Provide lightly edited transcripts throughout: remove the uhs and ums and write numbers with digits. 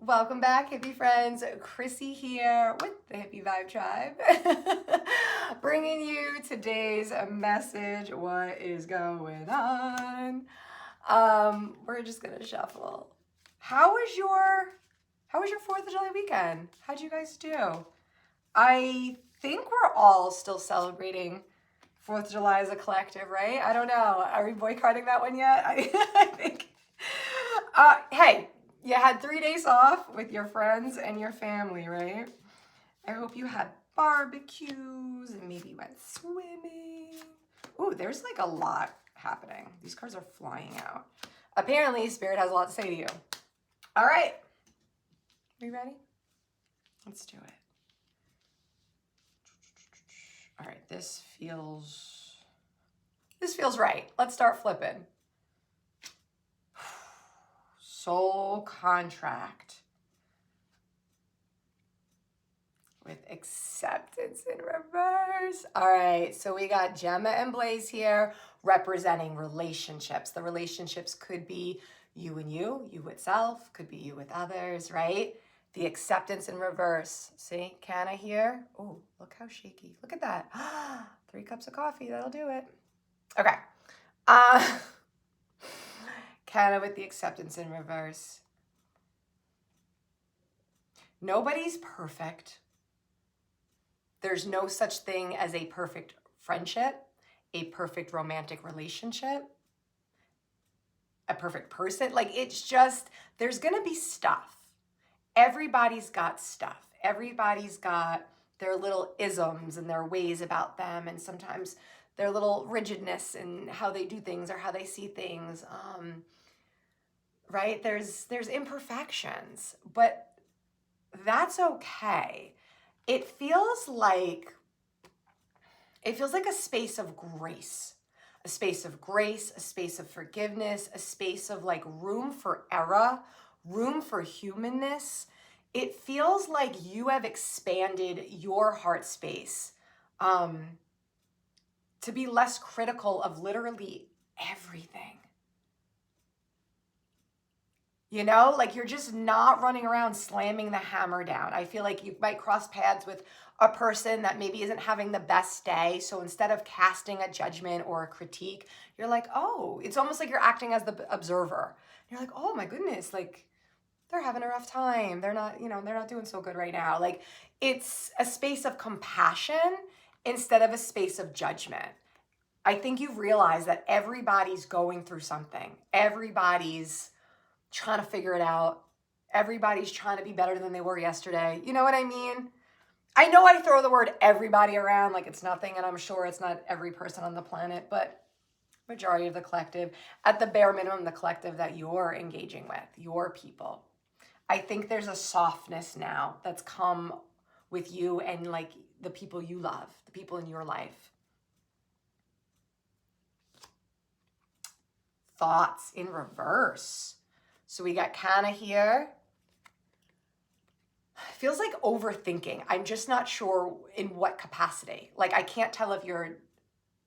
Welcome back, hippie friends. Chrissy here with the Hippie Vibe Tribe, bringing you today's message. What is going on? We're just gonna shuffle. How was your 4th of July weekend? How'd you guys do? I think we're all still celebrating 4th of July as a collective, right? I don't know. Are we boycotting that one yet? I think. Hey, you had 3 days off with your friends and your family, right? I hope you had barbecues and maybe went swimming. Ooh, there's like a lot happening. These cards are flying out. Apparently, Spirit has a lot to say to you. All right. Are you ready? Let's do it. All right, this feels right. Let's start flipping. Soul contract with acceptance in reverse. All right, so we got Gemma and Blaze here representing relationships. The relationships could be you and you with self, could be you with others, right? The acceptance in reverse. See, Canna here. Oh, look how shaky. Look at that. 3 cups of coffee, that'll do it. Okay. Canna with the acceptance in reverse. Nobody's perfect. There's no such thing as a perfect friendship, a perfect romantic relationship, a perfect person. Like, it's just, there's gonna be stuff. Everybody's got stuff. Everybody's got their little isms and their ways about them, and sometimes their little rigidness in how they do things or how they see things. Right? There's imperfections, but that's okay. It feels like a space of grace, a space of forgiveness, a space of like room for error, room for humanness. It feels like you have expanded your heart space to be less critical of literally everything. You know, like you're just not running around slamming the hammer down. I feel like you might cross paths with a person that maybe isn't having the best day. So instead of casting a judgment or a critique, you're like, oh, it's almost like you're acting as the observer. You're like, oh my goodness, like they're having a rough time. They're not doing so good right now. Like it's a space of compassion instead of a space of judgment. I think you've realized that everybody's going through something. Everybody's trying to figure it out. Everybody's trying to be better than they were yesterday. You know what I mean? I know I throw the word everybody around like it's nothing, and I'm sure it's not every person on the planet, but majority of the collective, at the bare minimum, the collective that you're engaging with, your people. I think there's a softness now that's come with you and like the people you love, the people in your life. Thoughts in reverse. So we got Canna here. Feels like overthinking. I'm just not sure in what capacity. Like I can't tell if you're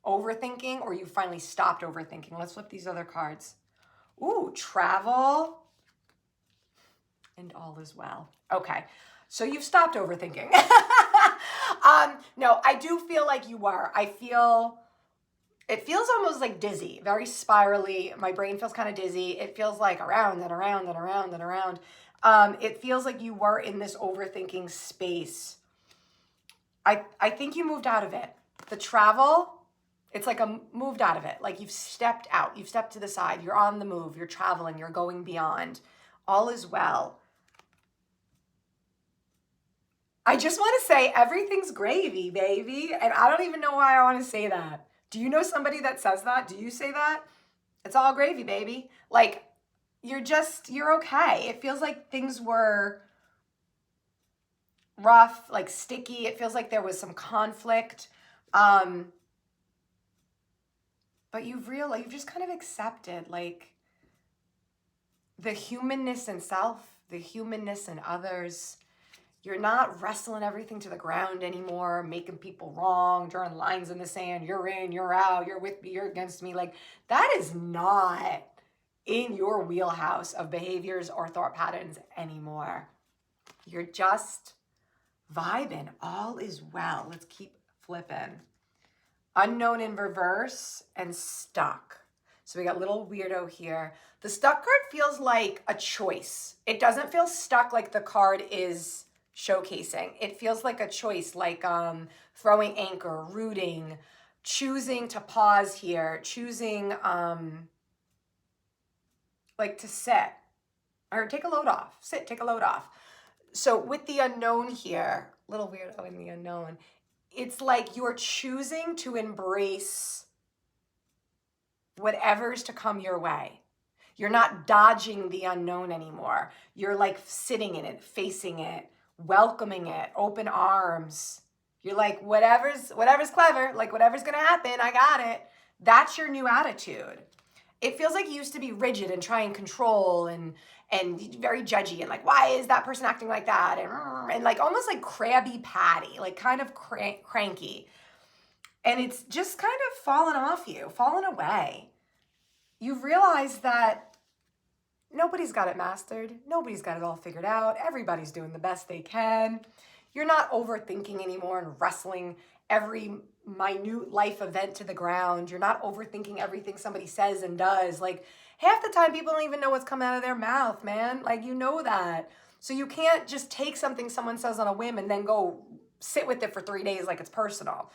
overthinking or you finally stopped overthinking. Let's flip these other cards. Ooh, travel. And all is well. Okay, so you've stopped overthinking. No, I do feel like you were. It feels almost like dizzy, very spirally. My brain feels kind of dizzy. It feels like around and around and around and around. It feels like you were in this overthinking space. I think you moved out of it. The travel, it's like moved out of it. Like you've stepped out. You've stepped to the side. You're on the move. You're traveling. You're going beyond. All is well. I just want to say everything's gravy, baby. And I don't even know why I want to say that. Do you know somebody that says that? Do you say that? It's all gravy, baby. Like, you're okay. It feels like things were rough, like sticky. It feels like there was some conflict. But you've just kind of accepted like the humanness in self, the humanness in others. You're not wrestling everything to the ground anymore, making people wrong, drawing lines in the sand. You're in, you're out, you're with me, you're against me. Like, that is not in your wheelhouse of behaviors or thought patterns anymore. You're just vibing. All is well. Let's keep flipping. Unknown in reverse and stuck. So we got little weirdo here. The stuck card feels like a choice. It doesn't feel stuck like the card is showcasing. It feels like a choice, like throwing anchor, rooting, choosing to pause here, choosing like to sit or take a load off. Sit, take a load off. So with the unknown here, little weirdo in the unknown, it's like you're choosing to embrace whatever's to come your way. You're not dodging the unknown anymore. You're like sitting in it, facing it, welcoming it, open arms. You're like, whatever's clever, like whatever's gonna happen, I got it. That's your new attitude. It feels like you used to be rigid and try and control and very judgy and like, why is that person acting like that? And like almost like Krabby Patty, like kind of cranky. And it's just kind of fallen off you, fallen away. You've realized that nobody's got it mastered. Nobody's got it all figured out. Everybody's doing the best they can. You're not overthinking anymore and wrestling every minute life event to the ground. You're not overthinking everything somebody says and does. Like half the time people don't even know what's coming out of their mouth, man. Like you know that. So you can't just take something someone says on a whim and then go sit with it for 3 days like it's personal.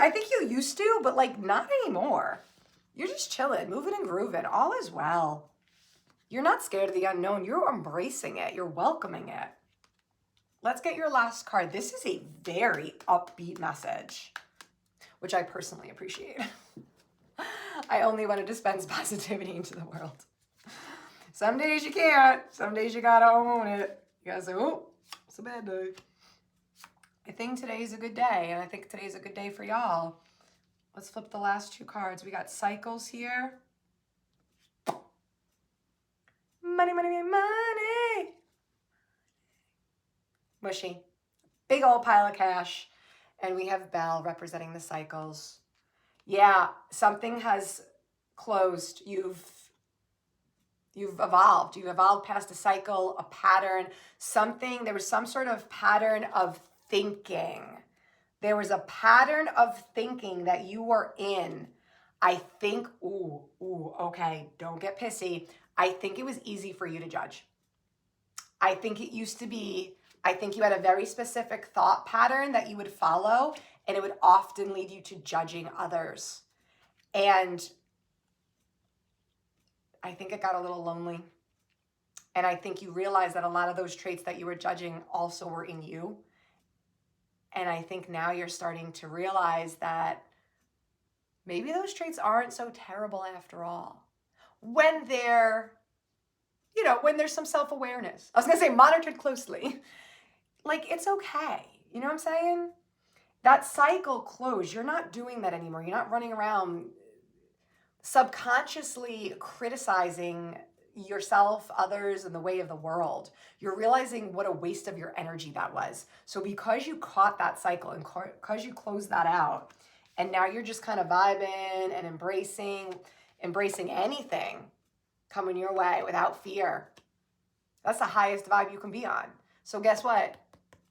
I think you used to, but like not anymore. You're just chilling, moving and grooving. All is well. You're not scared of the unknown. You're embracing it. You're welcoming it. Let's get your last card. This is a very upbeat message, which I personally appreciate. I only want to dispense positivity into the world. Some days you can't. Some days you gotta own it. You gotta say, oh, it's a bad day. I think today's a good day, and I think today's a good day for y'all. Let's flip the last 2 cards. We got cycles here. Money, money, money, money. Mushy. Big old pile of cash. And we have Bell representing the cycles. Yeah, something has closed. You've evolved. You've evolved past a cycle, a pattern, something. There was some sort of pattern of thinking. There was a pattern of thinking that you were in. I think, okay, don't get pissy. I think it was easy for you to judge. I think it used to be, I think you had a very specific thought pattern that you would follow, and it would often lead you to judging others. And I think it got a little lonely. And I think you realized that a lot of those traits that you were judging also were in you. And I think now you're starting to realize that maybe those traits aren't so terrible after all. When they're, when there's some self-awareness. I was going to say monitored closely. Like, it's okay. You know what I'm saying? That cycle closed. You're not doing that anymore. You're not running around subconsciously criticizing yourself, others, and the way of the world. You're realizing what a waste of your energy that was. So because you caught that cycle and because you closed that out, and now you're just kind of vibing and embracing anything coming your way without fear. That's the highest vibe you can be on. So guess what?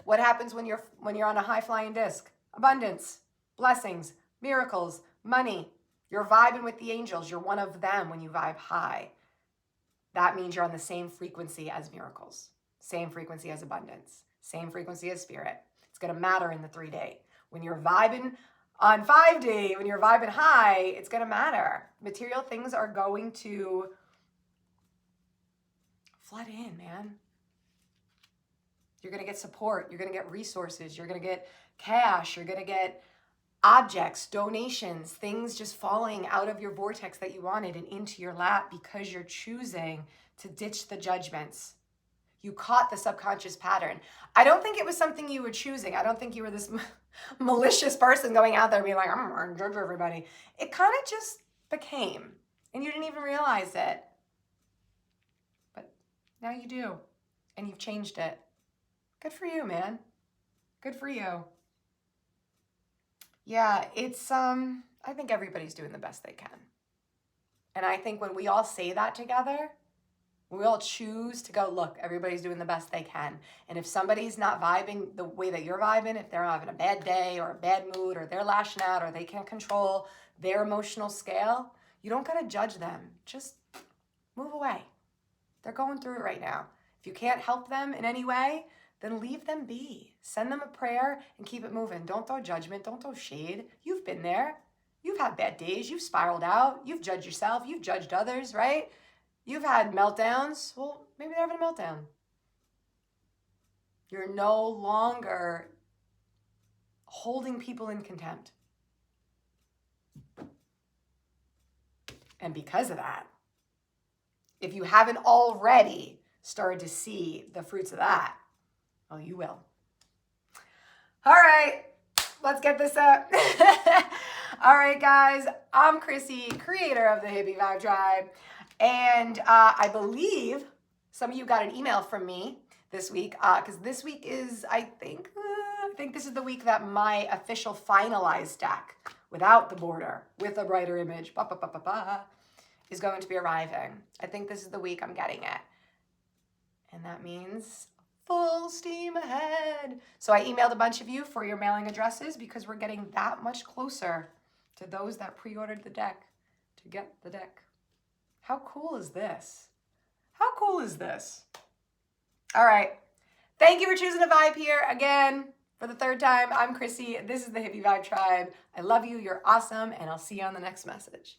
What happens when you're on a high flying disc? Abundance, blessings, miracles, money. You're vibing with the angels. You're one of them when you vibe high. That means you're on the same frequency as miracles, same frequency as abundance, same frequency as spirit. It's going to matter in the 3-day. When you're vibing on 5-day, when you're vibing high, it's going to matter. Material things are going to flood in, man. You're going to get support. You're going to get resources. You're going to get cash. You're going to get objects, donations, things just falling out of your vortex that you wanted and into your lap because you're choosing to ditch the judgments. You caught the subconscious pattern. I don't think it was something you were choosing. I don't think you were this malicious person going out there being like, I'm going to judge everybody. It kind of just became, and you didn't even realize it. But now you do, and you've changed it. Good for you, man. Good for you. Yeah, it's, I think everybody's doing the best they can. And I think when we all say that together, we all choose to go, look, everybody's doing the best they can. And if somebody's not vibing the way that you're vibing, if they're having a bad day or a bad mood or they're lashing out or they can't control their emotional scale, you don't got to judge them. Just move away. They're going through it right now. If you can't help them in any way, then leave them be. Send them a prayer and keep it moving. Don't throw judgment. Don't throw shade. You've been there. You've had bad days. You've spiraled out. You've judged yourself. You've judged others, right? You've had meltdowns. Well, maybe they're having a meltdown. You're no longer holding people in contempt. And because of that, if you haven't already started to see the fruits of that, well, you will. All right, let's get this up. All right, guys, I'm Chrissy, creator of the Hippie Vibe Tribe. And I believe some of you got an email from me this week, because this week is, I think this is the week that my official finalized deck, without the border, with a brighter image, is going to be arriving. I think this is the week I'm getting it. And that means full steam ahead. So I emailed a bunch of you for your mailing addresses because we're getting that much closer to those that pre-ordered the deck to get the deck. How cool is this? How cool is this? All right. Thank you for choosing to vibe here again. For the third time, I'm Chrissy. This is the Hippie Vibe Tribe. I love you. You're awesome. And I'll see you on the next message.